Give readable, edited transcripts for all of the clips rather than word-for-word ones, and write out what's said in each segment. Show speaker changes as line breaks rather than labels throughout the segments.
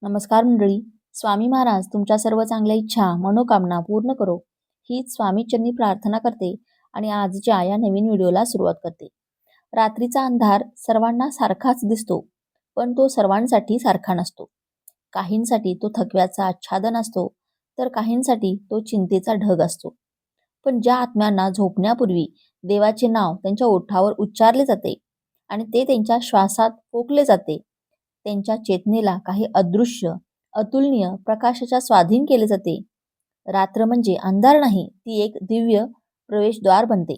नमस्कार मंडळी. स्वामी महाराज तुमच्या सर्व चांगल्या इच्छा मनोकामना पूर्ण करो हीच स्वामीचरणी प्रार्थना करते आणि आजच्या या नवीन व्हिडिओला सुरुवात करते. रात्रीचा अंधार सर्वांना सारखाच दिसतो, पण तो सर्वांसाठी सारखा नसतो. काहींसाठी तो थकव्याचा आच्छादन असतो, तर काहींसाठी तो चिंतेचा ढग असतो. पण ज्या आत्म्यांना झोपण्यापूर्वी देवाचे नाव त्यांच्या ओठावर उच्चारले जाते आणि ते त्यांच्या श्वासात फोकले जाते, त्यांच्या चेतनेला काही अदृश्य अतुलनीय प्रकाशाच्या स्वाधीन केले जाते. रात्र म्हणजे अंधार नाही, ती एक दिव्य प्रवेशद्वार बनते.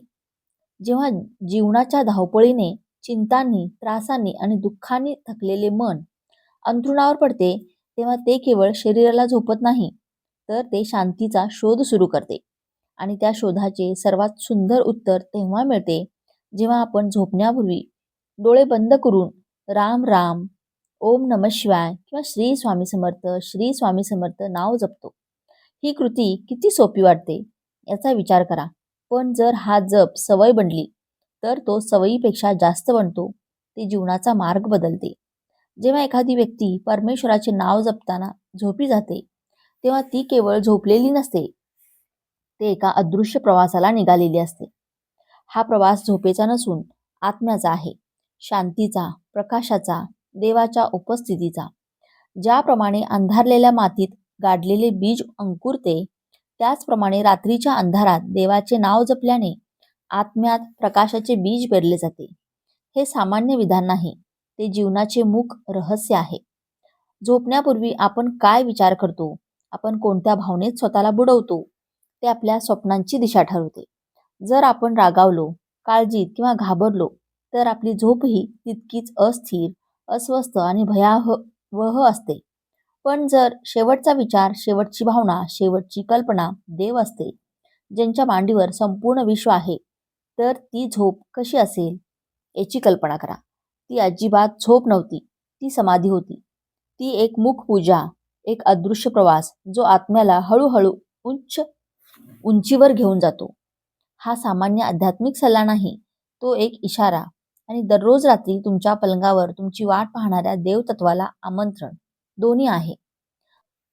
जेव्हा जीवनाच्या धावपळीने, चिंतांनी, त्रासांनी आणि दुःखाने थकलेले मन अंथरुणावर पडते, तेव्हा ते केवळ शरीराला झोपत नाही, तर ते शांतीचा शोध सुरू करते. आणि त्या शोधाचे सर्वात सुंदर उत्तर तेव्हा मिळते, जेव्हा आपण झोपण्यापूर्वी डोळे बंद करून राम राम, ओम नमः शिवाय किंवा श्री स्वामी समर्थ, श्री स्वामी समर्थ नाव जपतो. ही कृती किती सोपी वाटते याचा विचार करा. पण जर हा जप सवय बनली, तर तो सवयीपेक्षा जास्त बनतो. ते जीवनाचा मार्ग बदलते. जेव्हा एखादी व्यक्ती परमेश्वराचे नाव जपताना झोपी जाते, तेव्हा ती केवळ झोपलेली नसते, ते एका अदृश्य प्रवासाला निघालेली असते. हा प्रवास झोपेचा नसून आत्म्याचा आहे, शांतीचा, प्रकाशाचा, देवाच्या उपस्थितीचा. ज्याप्रमाणे अंधारलेल्या मातीत गाडलेले बीज अंकुरते, त्याचप्रमाणे रात्रीच्या अंधारात देवाचे नाव जपल्याने आत्म्यात प्रकाशाचे बीज पेरले जाते. हे सामान्य विधान नाही, ते जीवनाचे मूक रहस्य आहे. झोपण्यापूर्वी आपण काय विचार करतो, आपण कोणत्या भावनेत स्वतःला बुडवतो, ते आपल्या स्वप्नांची दिशा ठरवते. जर आपण रागावलो, काळजीत किंवा घाबरलो, तर आपली झोपही तितकीच अस्थिर, अस्वस्थ आणि भयावह असते. पण जर शेवटचा विचार, शेवटची भावना, शेवटची कल्पना देव असते, ज्यांच्या मांडीवर संपूर्ण विश्व आहे, तर ती झोप कशी असेल याची कल्पना करा. ती अजिबात झोप नव्हती, ती समाधी होती. ती एक मूक पूजा, एक अदृश्य प्रवास, जो आत्म्याला हळूहळू उंचीवर घेऊन जातो. हा सामान्य आध्यात्मिक सल्ला नाही, तो एक इशारा आणि दररोज रात्री तुमच्या पलंगावर तुमची वाट पाहणाऱ्या देवतत्वाला आमंत्रण, दोन्ही आहे.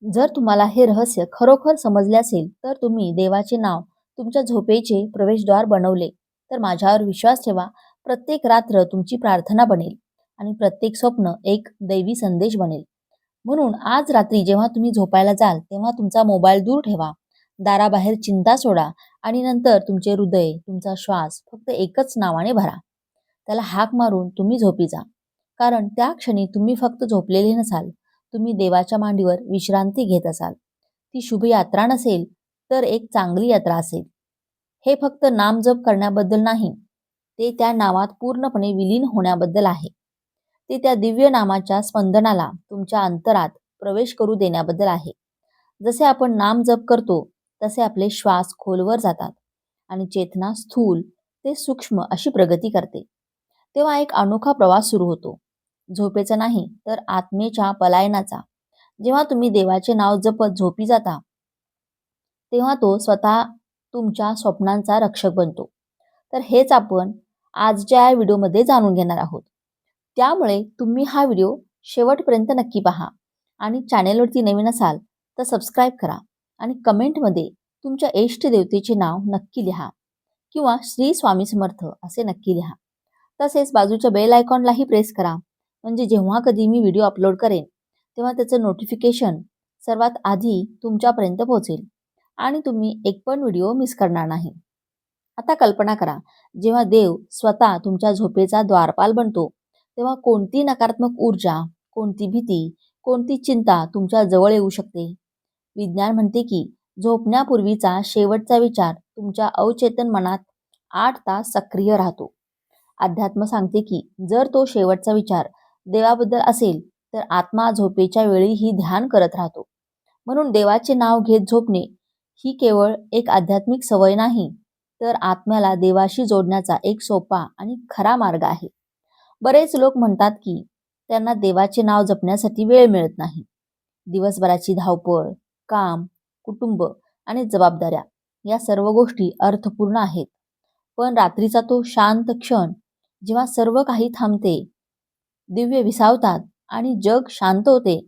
जर तुम्हाला हे रहस्य खरोखर समजले असेल, तर तुम्ही देवाचे नाव तुमच्या झोपेचे प्रवेशद्वार बनवले, तर माझ्यावर विश्वास ठेवा, प्रत्येक रात्र तुमची प्रार्थना बनेल आणि प्रत्येक स्वप्न एक दैवी संदेश बनेल. म्हणून आज रात्री जेव्हा तुम्ही झोपायला जाल, तेव्हा तुमचा मोबाईल दूर ठेवा, दाराबाहेर चिंता सोडा आणि नंतर तुमचे हृदय, तुमचा श्वास फक्त एकच नावाने भरा. त्याला हाक मारून तुम्ही झोपी जा. कारण त्या क्षणी तुम्ही फक्त झोपलेले नसाल, तुम्ही देवाच्या मांडीवर विश्रांती घेत असाल. ती शुभ यात्रा नसेल, तर एक चांगली यात्रा असेल. हे फक्त नामजप करण्याबद्दल नाही, ते त्या नावात पूर्णपणे विलीन होण्याबद्दल आहे. ते त्या दिव्य नामाच्या स्पंदनाला तुमच्या अंतरात प्रवेश करू देण्याबद्दल आहे. जसे आपण नाम जप करतो, तसे आपले श्वास खोलवर जातात आणि चेतना स्थूल ते सूक्ष्म अशी प्रगती करते. तेव्हा एक अनोखा प्रवास सुरू होतो, झोपेचा नाही, तर आत्मेच्या पलायनाचा. जेव्हा तुम्ही देवाचे नाव जपत झोपी जाता, तेव्हा तो स्वतः तुमच्या स्वप्नांचा रक्षक बनतो. तर हेच आपण आजच्या या व्हिडिओमध्ये जाणून घेणार आहोत. त्यामुळे तुम्ही हा व्हिडिओ शेवटपर्यंत नक्की पहा आणि चॅनेलवरती नवीन असाल तर सबस्क्राईब करा आणि कमेंटमध्ये तुमच्या इष्ट देवतेचे नाव नक्की लिहा किंवा श्री स्वामी समर्थ असे नक्की लिहा. तसेच बाजूच्या बेल आयकॉनलाही प्रेस करा, म्हणजे जेव्हा कधी मी व्हिडिओ अपलोड करेन, तेव्हा त्याचं नोटिफिकेशन सर्वात आधी तुमच्यापर्यंत पोहोचेल आणि तुम्ही एक पण व्हिडिओ मिस करणार नाही. आता कल्पना करा, जेव्हा देव स्वतः तुमच्या झोपेचा द्वारपाल बनतो, तेव्हा कोणती नकारात्मक ऊर्जा, कोणती भीती, कोणती चिंता तुमच्या जवळ येऊ शकते. विज्ञान म्हणते की झोपण्यापूर्वीचा शेवटचा विचार तुमच्या अवचेतन मनात 8 तास सक्रिय राहतो. अध्यात्म सांगते की जर तो शेवटचा विचार देवाबद्दल असेल, तर आत्मा झोपेच्या वेळीही ध्यान करत राहतो. म्हणून देवाचे नाव घेत झोपणे ही केवळ एक आध्यात्मिक सवय नाही, तर आत्म्याला देवाशी जोडण्याचा एक सोपा आणि खरा मार्ग आहे. बरेच लोक म्हणतात की त्यांना देवाचे नाव जपण्यासाठी वेळ मिळत नाही. दिवसभराची धावपळ, काम, कुटुंब आणि जबाबदाऱ्या या सर्व गोष्टी अर्थपूर्ण आहेत. पण रात्रीचा तो शांत क्षण, जेव्हा सर्व काही थांबते, दिव्य विसावतात आणि जग शांत होते,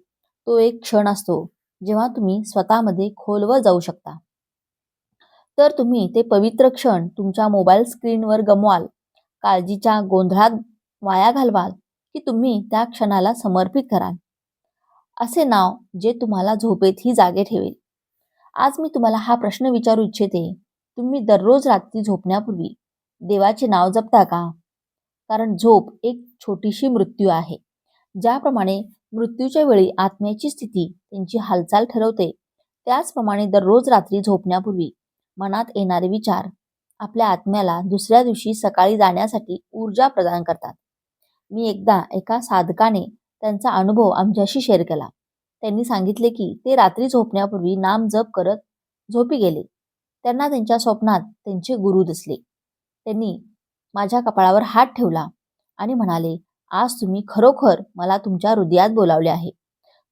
तो एक क्षण असतो जेव्हा तुम्ही स्वतःमध्ये खोलवर जाऊ शकता. तर तुम्ही ते पवित्र क्षण तुमच्या मोबाईल स्क्रीनवर गमवाल, काळजीच्या गोंधळात वाया घालवाल, की तुम्ही त्या क्षणाला समर्पित कराल? असे नाव जे तुम्हाला झोपेतही जागे ठेवेल. आज मी तुम्हाला हा प्रश्न विचारू इच्छिते. तुम्ही दररोज रात्री झोपण्यापूर्वी देवाचे नाव जपता का? कारण झोप एक छोटीशी मृत्यू आहे. ज्याप्रमाणे मृत्यूच्या वेळी आत्म्याची स्थिती त्यांची हालचाल ठरवते, त्याचप्रमाणे दररोज रात्री झोपण्यापूर्वी मनात येणारे विचार आपल्या आत्म्याला दुसऱ्या दिवशी सकाळी जाण्यासाठी ऊर्जा प्रदान करतात. मी एकदा एका साधकाने त्यांचा अनुभव आमच्याशी शेअर केला. त्यांनी सांगितले की ते रात्री झोपण्यापूर्वी नाम जप करत झोपी गेले. त्यांना त्यांच्या स्वप्नात त्यांचे गुरु दिसले. त्यांनी माझ्या कपाळावर हात ठेवला आणि म्हणाले, आज तुम्ही खरोखर मला तुमच्या हृदयात बोलावले आहे.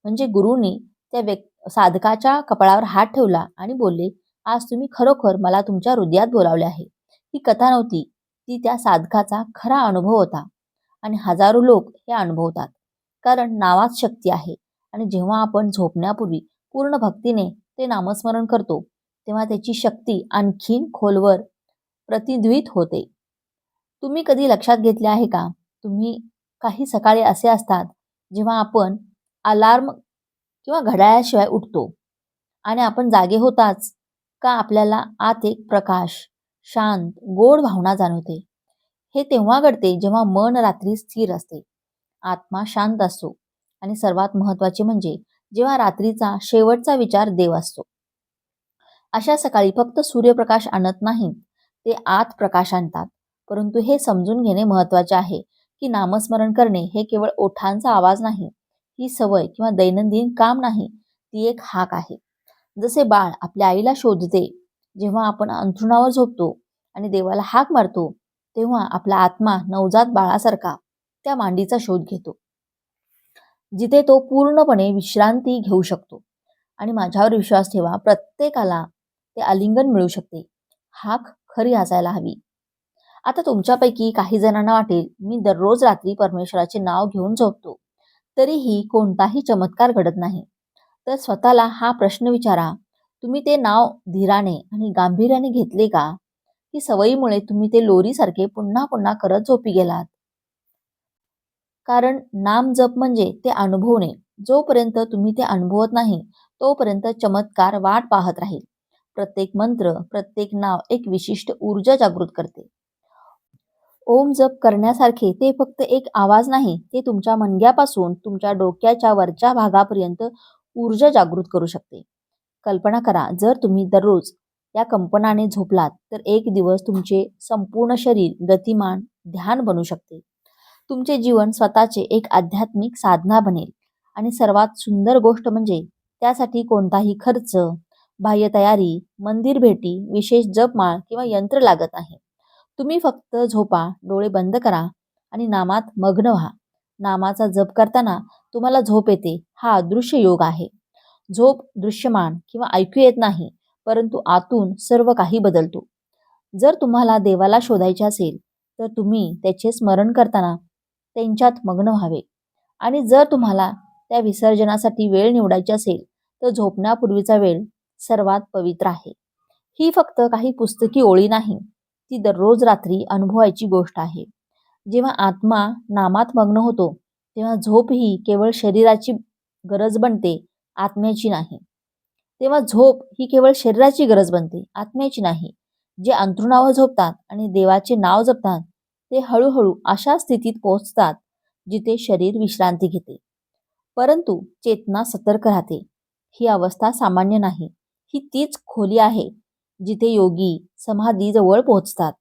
म्हणजे गुरुनी त्या साधकाच्या कपाळावर हात ठेवला आणि बोलले, आज तुम्ही खरोखर मला तुमच्या हृदयात बोलावले आहे. ही कथा नव्हती, ती त्या साधकाचा खरा अनुभव होता. आणि हजारो लोक हे अनुभवतात. कारण नावात शक्ती आहे. आणि जेव्हा आपण झोपण्यापूर्वी पूर्ण भक्तीने ते नामस्मरण करतो, तेव्हा त्याची शक्ती आणखीन खोलवर प्रतिध्वनित होते. तुम्ही कधी लक्षात घेतले आहे का? तुम्ही काही सकाळी असे असतात जेव्हा आपण अलार्म किंवा घड्याळाशिवाय उठतो आणि आपण जागे होताच का आपल्याला आत एक प्रकाश, शांत, गोड भावना जाणवते. हे तेव्हा घडते जेव्हा मन रात्री स्थिर असते, आत्मा शांत असतो आणि सर्वात महत्त्वाचे म्हणजे जेव्हा रात्रीचा शेवटचा विचार देव असतो. अशा सकाळी फक्त सूर्यप्रकाश आणत नाहीत, ते आत प्रकाश आणतात. परंतु हे समजून घेणे महत्त्वाचे आहे की नामस्मरण करणे हे केवळ ओठांचा आवाज नाही, ही सवय किंवा दैनंदिन काम नाही, ती एक हाक आहे. जसे बाळ आपल्या आईला शोधते, जेव्हा आपण अंथरुणावर झोपतो आणि देवाला हाक मारतो, तेव्हा आपला आत्मा नवजात बाळासारखा त्या मांडीचा शोध घेतो, जिथे तो पूर्णपणे विश्रांती घेऊ शकतो. आणि माझ्यावर विश्वास ठेवा, प्रत्येकाला ते आलिंगन मिळू शकते. हाक खरी असायला हवी. आता तुमच्यापैकी काही जणांना वाटेल, मी दररोज रात्री परमेश्वराचे नाव घेऊन झोपतो, तरीही कोणताही चमत्कार घडत नाही. तर स्वतःला हा प्रश्न विचारा, तुम्ही ते नाव धीराने आणि गांभीर्याने घेतले का? की सवयीमुळे तुम्ही ते लोरीसारखे पुन्हा पुन्हा करत झोपी गेलात? कारण नाम जप म्हणजे ते अनुभवणे. जोपर्यंत तुम्ही ते अनुभवत नाही, तोपर्यंत चमत्कार वाट पाहत राहील. प्रत्येक मंत्र, प्रत्येक नाव एक विशिष्ट ऊर्जा जागृत करते. ओम जप करण्यासारखे ते फक्त एक आवाज नाही, ते तुमच्या मणक्यापासून तुमच्या डोक्याच्या वरच्या भागापर्यंत ऊर्जा जागृत करू शकते. कल्पना करा, जर तुम्ही दररोज या कंपनाने झोपलात, तर एक दिवस तुमचे संपूर्ण शरीर गतिमान ध्यान बनू शकते. तुमचे जीवन स्वतःचे एक आध्यात्मिक साधना बनेल. आणि सर्वात सुंदर गोष्ट म्हणजे त्यासाठी कोणताही खर्च, बाह्य तयारी, मंदिर भेटी, विशेष जपमाळ किंवा यंत्र लागत नाही. तुम्ही फक्त झोपा, डोळे बंद करा आणि नामात मग्न व्हा. नामाचा जप करताना तुम्हाला झोप येते, हा अदृश्य योग आहे. झोप दृश्यमान किंवा ऐकू येत नाही, परंतु आतून सर्व काही बदलतो. जर तुम्हाला देवाला शोधायचे असेल, तर तुम्ही त्याचे स्मरण करताना त्यांच्यात मग्न व्हावे. आणि जर तुम्हाला त्या विसर्जनासाठी वेळ निवडायची असेल, तर झोपण्यापूर्वीचा वेळ सर्वात पवित्र आहे. ही फक्त काही पुस्तकी ओळी नाही, ती दररोज रात्री अनुभवायची गोष्ट आहे. जेव्हा आत्मा नामात मग्न होतो, तेव्हा झोप ही केवळ शरीराची गरज बनते, आत्म्याची नाही. तेव्हा झोप ही केवळ शरीराची गरज बनते, आत्म्याची नाही. जे अंथरुणावर झोपतात आणि देवाचे नाव जपतात, ते हळूहळू अशा स्थितीत पोहोचतात जिथे शरीर विश्रांती घेते, परंतु चेतना सतर्क राहते. ही अवस्था सामान्य नाही, ही तीच खोली आहे जिथे योगी समाधीजवळ पोहोचतात.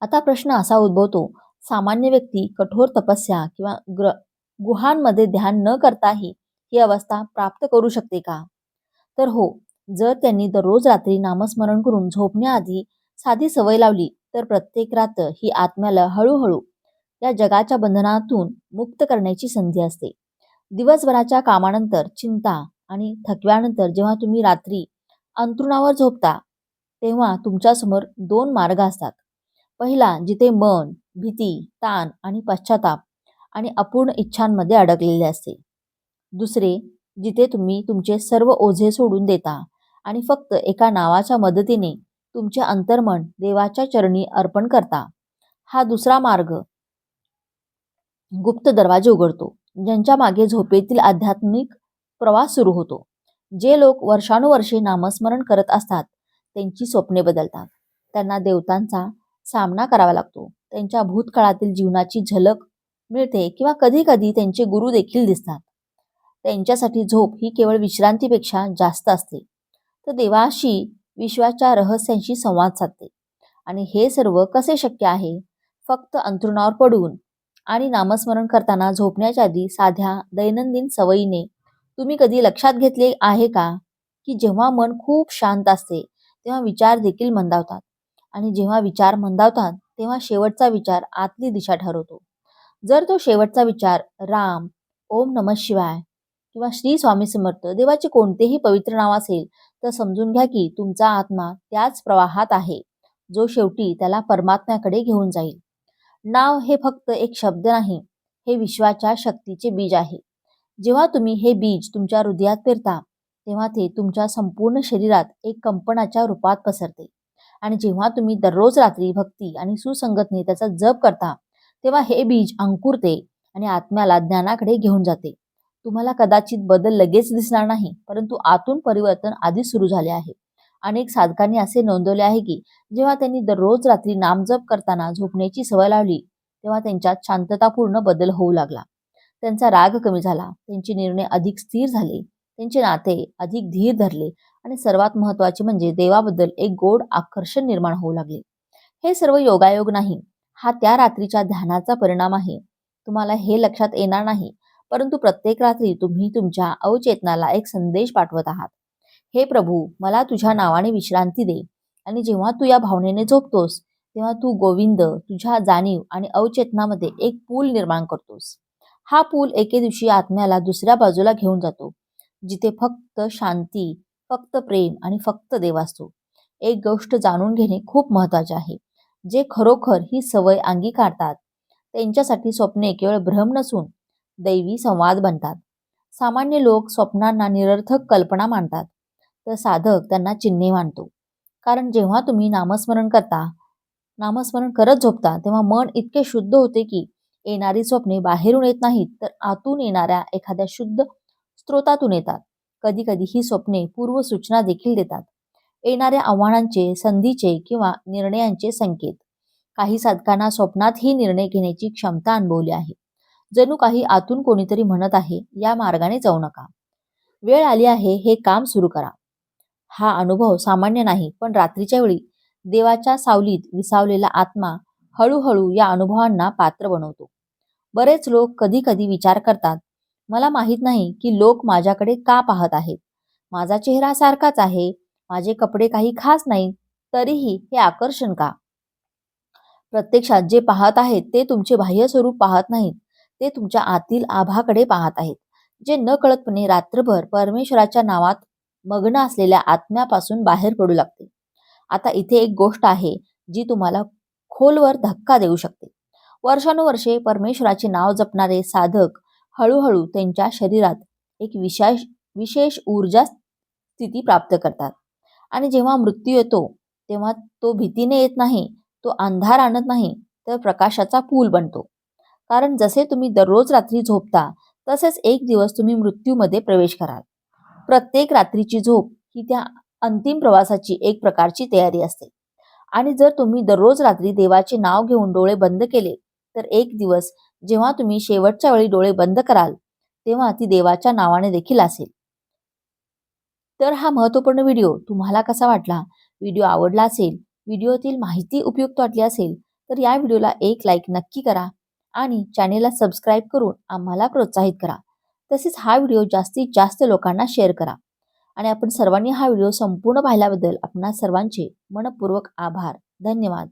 आता प्रश्न असा उद्भवतो, सामान्य व्यक्ती कठोर तपस्या किंवा गुहांमध्ये ध्यान न करताही ही अवस्था प्राप्त करू शकते का? तर हो, जर त्यांनी दररोज रात्री नामस्मरण करून झोपण्याआधी साधी सवय लावली, तर प्रत्येक रात्र ही आत्म्याला हळूहळू या जगाच्या बंधनातून मुक्त करण्याची संधी असते. दिवसभराच्या कामानंतर, चिंता आणि थकव्यानंतर जेव्हा तुम्ही रात्री अंथरुणावर झोपता, तेव्हा तुमच्यासमोर दोन मार्ग असतात. पहिला, जिथे मन, भीती, ताण आणि पश्चाताप आणि अपूर्ण इच्छांमध्ये अडकलेले असते. दुसरे, जिथे तुम्ही तुमचे सर्व ओझे सोडून देता आणि फक्त एका नावाच्या मदतीने तुमचे अंतर्मन देवाच्या चरणी अर्पण करता. हा दुसरा मार्ग गुप्त दरवाजे उघडतो, ज्यांच्या मागे झोपेतील आध्यात्मिक प्रवास सुरू होतो. जे लोक वर्षानुवर्षे नामस्मरण करत असतात त्यांची स्वप्ने बदलतात. त्यांना देवतांचा सामना करावा लागतो. त्यांच्या भूतकाळातील जीवनाची झलक मिळते किंवा कधी कधी त्यांचे गुरु देखील दिसतात. त्यांच्यासाठी झोप ही केवळ विश्रांतीपेक्षा जास्त असते. तर देवाशी विश्वाच्या रहस्यांशी संवाद साधते. आणि हे सर्व कसे शक्य आहे? फक्त अंथरुणावर पडून आणि नामस्मरण करताना झोपण्याच्या आधी साध्या दैनंदिन सवयीने. तुम्ही कधी लक्षात घेतले आहे का की जेव्हा मन खूप शांत असते तेव्हा विचार देखील मंदावतात, आणि जेव्हा विचार मंदावतात तेव्हा शेवटचा विचार आतली दिशा ठरवतो. जर तो शेवटचा विचार राम, ओम नमः शिवाय किंवा श्री स्वामी समर्थ, देवाचे कोणतेही पवित्र नाव असेल, तर समजून घ्या की तुमचा आत्मा त्याच प्रवाहात आहे जो शेवटी त्याला परमात्म्याकडे घेऊन जाईल. नाव हे फक्त एक शब्द नाही, हे विश्वाच्या शक्तीचे बीज आहे. जेव्हा तुम्ही हे बीज तुमच्या हृदयात पेरता तेव्हा ते तुमच्या संपूर्ण शरीरात एक कंपनाच्या रूपात पसरते. आणि जेव्हा तुम्ही दररोज रात्री भक्ती आणि सुसंगतने त्याचा जप करता तेव्हा हे बीज अंकुरते आणि आत्म्याला ज्ञानाकडे घेऊन जाते. तुम्हाला कदाचित बदल लगेच दिसणार नाही, परंतु आतून परिवर्तन आधी सुरू झाले आहे. अनेक साधकांनी असे नोंदवले आहे की जेव्हा त्यांनी दररोज रात्री नामजप करताना झोपण्याची सवय लावली तेव्हा त्यांच्यात शांततापूर्ण बदल होऊ लागला. त्यांचा राग कमी झाला, त्यांचे निर्णय अधिक स्थिर झाले, त्यांचे नाते अधिक धीर धरले आणि सर्वात महत्त्वाचे म्हणजे देवाबद्दल एक गोड आकर्षण निर्माण होऊ लागले. हे सर्व योगायोग नाही, हा त्या रात्रीच्या ध्यानाचा परिणाम आहे. तुम्हाला हे लक्षात येणार नाही, परंतु प्रत्येक रात्री तुम्ही तुमच्या अवचेतनाला एक संदेश पाठवत आहात. हे प्रभू, मला तुझ्या नावाने विश्रांती दे. आणि जेव्हा तू या भावनेने झोपतोस तेव्हा तू गोविंद तुझ्या जाणीव आणि अवचेतनामध्ये एक पूल निर्माण करतोस. हा पूल एके दिवशी आत्म्याला दुसऱ्या बाजूला घेऊन जातो, जिथे फक्त शांती, फक्त प्रेम आणि फक्त देव असतो. एक गोष्ट जाणून घेणे खूप महत्त्वाचे आहे. जे खरोखर ही सवय अंगीकारतात त्यांच्यासाठी स्वप्ने केवळ भ्रम नसून दैवी संवाद बनतात. सामान्य लोक स्वप्नांना निरर्थक कल्पना मानतात, तर साधक त्यांना चिन्हे मानतो. कारण जेव्हा तुम्ही नामस्मरण करत झोपता तेव्हा मन इतके शुद्ध होते की येणारी स्वप्ने बाहेरून येत नाहीत, तर आतून येणाऱ्या एखाद्या शुद्ध स्रोतातून येतात. कधी कधी ही स्वप्ने पूर्व सूचना देखील देतात, येणाऱ्या आव्हानांचे, संधीचे किंवा निर्णयांचे संकेत. काही साधकांना स्वप्नात ही निर्णय घेण्याची क्षमता अनुभवली आहे. जणू काही आतून कोणीतरी म्हणत आहे, या मार्गाने जाऊ नका, वेळ आली आहे हे काम सुरू करा. हा अनुभव सामान्य नाही, पण रात्रीच्या वेळी देवाच्या सावलीत विसावलेला आत्मा हळूहळू या अनुभवांना पात्र बनवतो. बरेच लोक कधी कधी विचार करतात, मला माहीत नाही की लोक माझ्याकडे का पाहत आहेत. माझा चेहरा सारखाच आहे, माझे कपडे काही खास नाहीत, तरीही हे आकर्षण का? प्रत्यक्षात जे पाहत आहेत ते तुमचे बाह्य स्वरूप पाहत नाहीत, ते तुमच्या आतील आभाकडे पाहत आहेत, जे नकळतपणे रात्रभर परमेश्वराच्या नावात मग्न असलेल्या आत्म्यापासून बाहेर पडू लागते. आता इथे एक गोष्ट आहे जी तुम्हाला खोलवर धक्का देऊ शकते. वर्षानुवर्षे परमेश्वराचे नाव जपणारे साधक हळूहळू त्यांच्या शरीरात एक विशेष विशेष ऊर्जा स्थिती प्राप्त करतात. आणि जेव्हा मृत्यू येतो तेव्हा तो भीतीने येत नाही, तो अंधार आणत नाही, तर प्रकाशाचा पूल बनतो. कारण जसे तुम्ही दररोज रात्री झोपता तसेच एक दिवस तुम्ही मृत्यूमध्ये प्रवेश कराल. प्रत्येक रात्रीची झोप ही त्या अंतिम प्रवासाची एक प्रकारची तयारी असते. आणि जर तुम्ही दररोज रात्री देवाचे नाव घेऊन डोळे बंद केले तर एक दिवस जेव्हा तुम्ही शेवटच्या वेळी डोळे बंद कराल तेव्हा ती देवाच्या नावाने देखील असेल. तर हा महत्त्वपूर्ण व्हिडिओ तुम्हाला कसा वाटला? व्हिडिओ आवडला असेल, व्हिडिओतील माहिती उपयुक्त वाटली असेल तर या व्हिडिओला एक लाईक नक्की करा आणि चॅनेलला सबस्क्राईब करून आम्हाला प्रोत्साहित करा. तसेच हा व्हिडिओ जास्तीत जास्त लोकांना शेअर करा. आणि आपण सर्वांनी हा व्हिडिओ संपूर्ण पाहिल्याबद्दल आपणा सर्वांचे मनपूर्वक आभार. धन्यवाद.